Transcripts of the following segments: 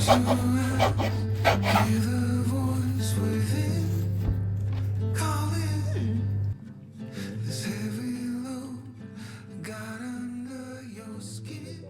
Hear the voice within calling. This heavy load got under your skin.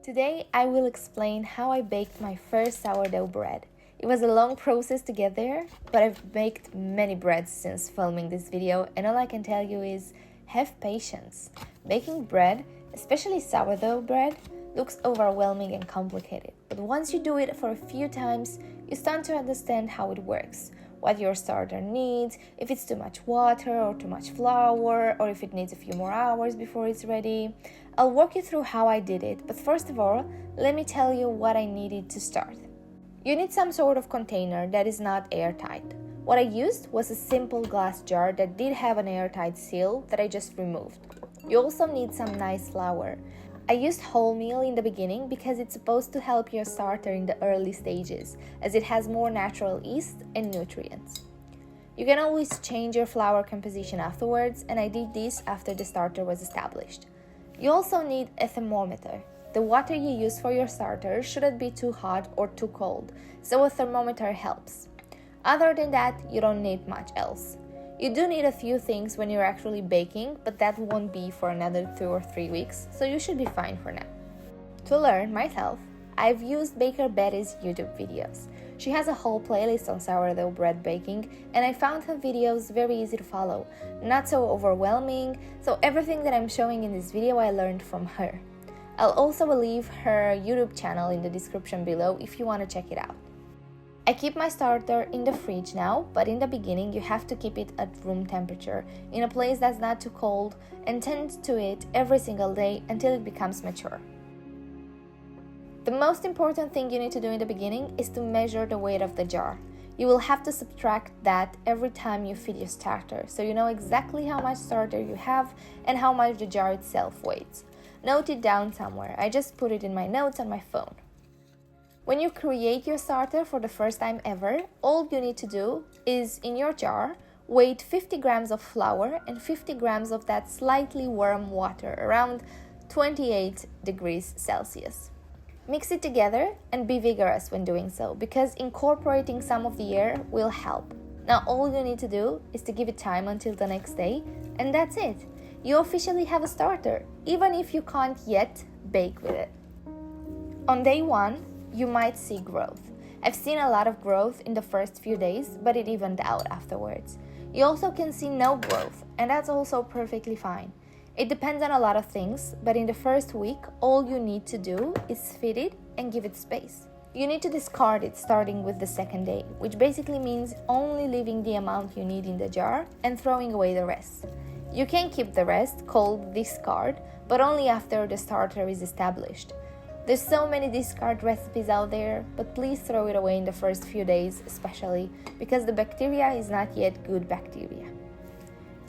Today I will explain how I baked my first sourdough bread. It was a long process to get there, but I've baked many breads since filming this video, and all I can tell you is have patience. Baking bread, especially sourdough bread, looks overwhelming and complicated, but once you do it for a few times, you start to understand how it works, what your starter needs, if it's too much water or too much flour, or if it needs a few more hours before it's ready. I'll walk you through how I did it, but first of all, let me tell you what I needed to start. You need some sort of container that is not airtight. What I used was a simple glass jar that did have an airtight seal that I just removed. You also need some nice flour. I used wholemeal in the beginning because it's supposed to help your starter in the early stages, as it has more natural yeast and nutrients. You can always change your flour composition afterwards, and I did this after the starter was established. You also need a thermometer. The water you use for your starter shouldn't be too hot or too cold, so a thermometer helps. Other than that, you don't need much else. You do need a few things when you're actually baking, but that won't be for another 2 or 3 weeks, so you should be fine for now. To learn myself, I've used Baker Betty's YouTube videos. She has a whole playlist on sourdough bread baking, and I found her videos very easy to follow, not so overwhelming, so everything that I'm showing in this video I learned from her. I'll also leave her YouTube channel in the description below if you want to check it out. I keep my starter in the fridge now, but in the beginning you have to keep it at room temperature, in a place that's not too cold, and tend to it every single day until it becomes mature. The most important thing you need to do in the beginning is to measure the weight of the jar. You will have to subtract that every time you feed your starter, so you know exactly how much starter you have and how much the jar itself weighs. Note it down somewhere. I just put it in my notes on my phone. When you create your starter for the first time ever, all you need to do is, in your jar, weight 50 grams of flour and 50 grams of that slightly warm water, around 28 degrees Celsius. Mix it together and be vigorous when doing so, because incorporating some of the air will help. Now all you need to do is to give it time until the next day, and that's it. You officially have a starter, even if you can't yet bake with it. On day 1, you might see growth. I've seen a lot of growth in the first few days, but it evened out afterwards. You also can see no growth, and that's also perfectly fine. It depends on a lot of things, but in the first week, all you need to do is feed it and give it space. You need to discard it starting with the second day, which basically means only leaving the amount you need in the jar and throwing away the rest. You can keep the rest, called discard, but only after the starter is established. There's so many discard recipes out there, but please throw it away in the first few days, especially because the bacteria is not yet good bacteria.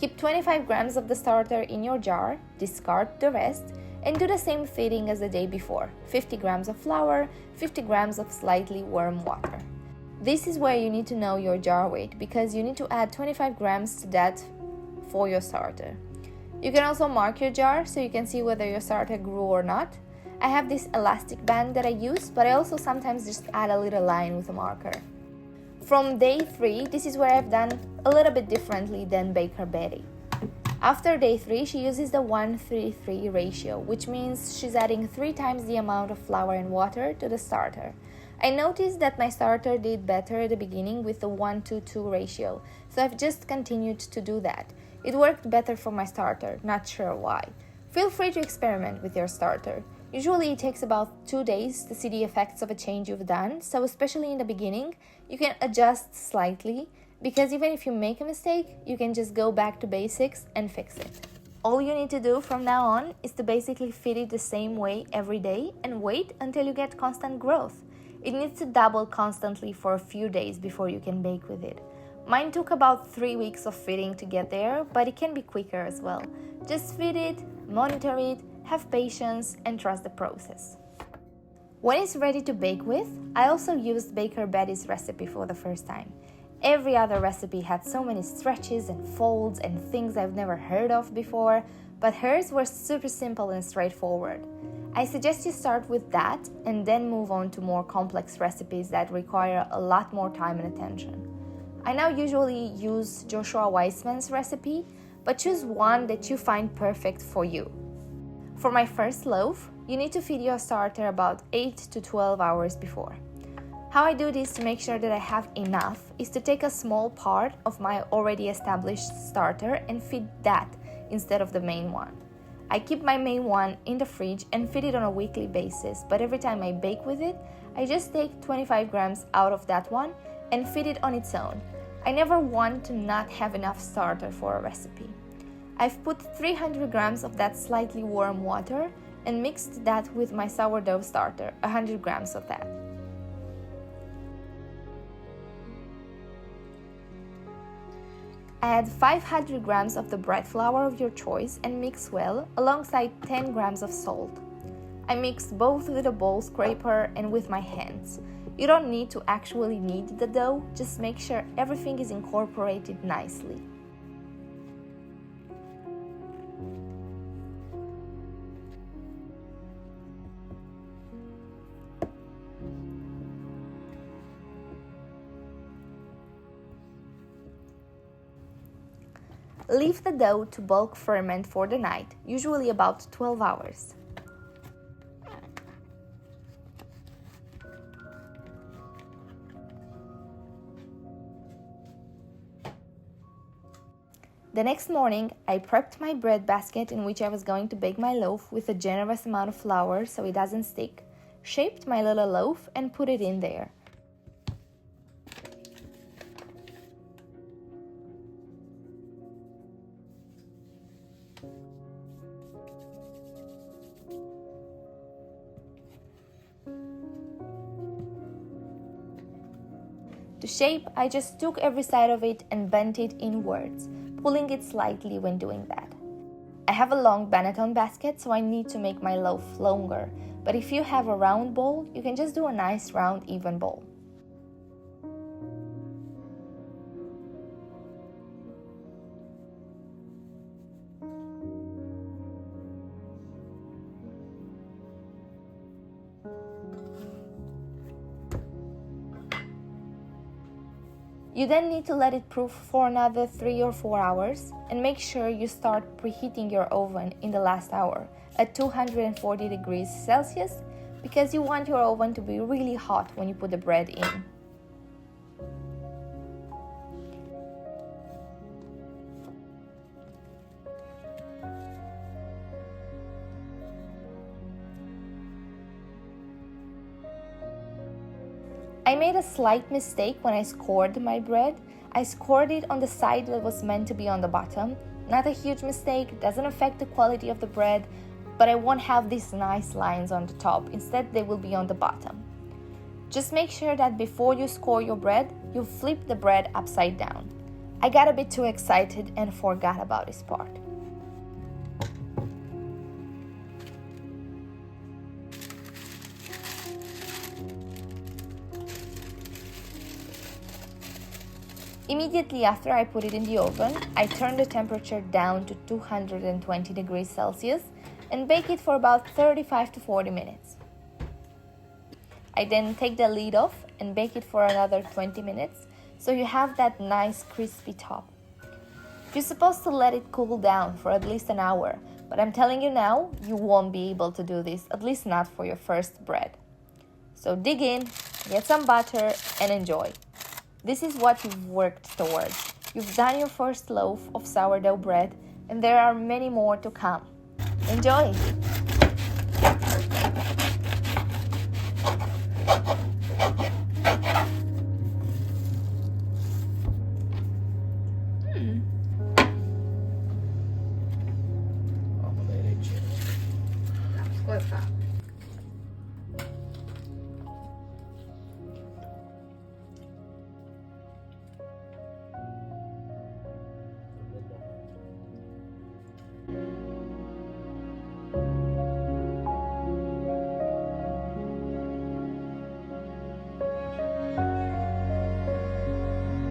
Keep 25 grams of the starter in your jar, discard the rest, and do the same feeding as the day before. 50 grams of flour, 50 grams of slightly warm water. This is where you need to know your jar weight, because you need to add 25 grams to that for your starter. You can also mark your jar so you can see whether your starter grew or not. I have this elastic band that I use, but I also sometimes just add a little line with a marker. From day 3, this is where I've done a little bit differently than Baker Betty. After day 3, she uses the 1:3:3 ratio, which means she's adding 3 times the amount of flour and water to the starter. I noticed that my starter did better at the beginning with the 1:2:2 ratio, so I've just continued to do that. It worked better for my starter, not sure why. Feel free to experiment with your starter. Usually it takes about 2 days to see the effects of a change you've done, so especially in the beginning, you can adjust slightly, because even if you make a mistake, you can just go back to basics and fix it. All you need to do from now on is to basically feed it the same way every day and wait until you get constant growth. It needs to double constantly for a few days before you can bake with it. Mine took about 3 weeks of feeding to get there, but it can be quicker as well. Just feed it, monitor it, have patience, and trust the process. When it's ready to bake with, I also used Baker Betty's recipe for the first time. Every other recipe had so many stretches and folds and things I've never heard of before, but hers were super simple and straightforward. I suggest you start with that and then move on to more complex recipes that require a lot more time and attention. I now usually use Joshua Weissman's recipe, but choose one that you find perfect for you. For my first loaf, you need to feed your starter about 8 to 12 hours before. How I do this to make sure that I have enough is to take a small part of my already established starter and feed that instead of the main one. I keep my main one in the fridge and feed it on a weekly basis, but every time I bake with it, I just take 25 grams out of that one and feed it on its own. I never want to not have enough starter for a recipe. I've put 300 grams of that slightly warm water and mixed that with my sourdough starter, 100 grams of that. Add 500 grams of the bread flour of your choice and mix well, alongside 10 grams of salt. I mix both with a bowl scraper and with my hands. You don't need to actually knead the dough, just make sure everything is incorporated nicely. Leave the dough to bulk ferment for the night, usually about 12 hours. The next morning, I prepped my bread basket in which I was going to bake my loaf with a generous amount of flour so it doesn't stick, shaped my little loaf and put it in there. To shape, I just took every side of it and bent it inwards, pulling it slightly when doing that. I have a long Benetton basket, so I need to make my loaf longer, but if you have a round bowl, you can just do a nice round even bowl. You then need to let it proof for another 3 or 4 hours and make sure you start preheating your oven in the last hour at 240 degrees Celsius because you want your oven to be really hot when you put the bread in. I made a slight mistake when I scored my bread. I scored it on the side that was meant to be on the bottom. Not a huge mistake, doesn't affect the quality of the bread, but I won't have these nice lines on the top. Instead, they will be on the bottom. Just make sure that before you score your bread, you flip the bread upside down. I got a bit too excited and forgot about this part. Immediately after I put it in the oven, I turn the temperature down to 220 degrees Celsius and bake it for about 35 to 40 minutes. I then take the lid off and bake it for another 20 minutes so you have that nice crispy top. You're supposed to let it cool down for at least an hour, but I'm telling you now, you won't be able to do this, at least not for your first bread. So dig in, get some butter and enjoy. This is what you've worked towards. You've done your first loaf of sourdough bread, and there are many more to come. Enjoy! Amo le leggere. Ascolta.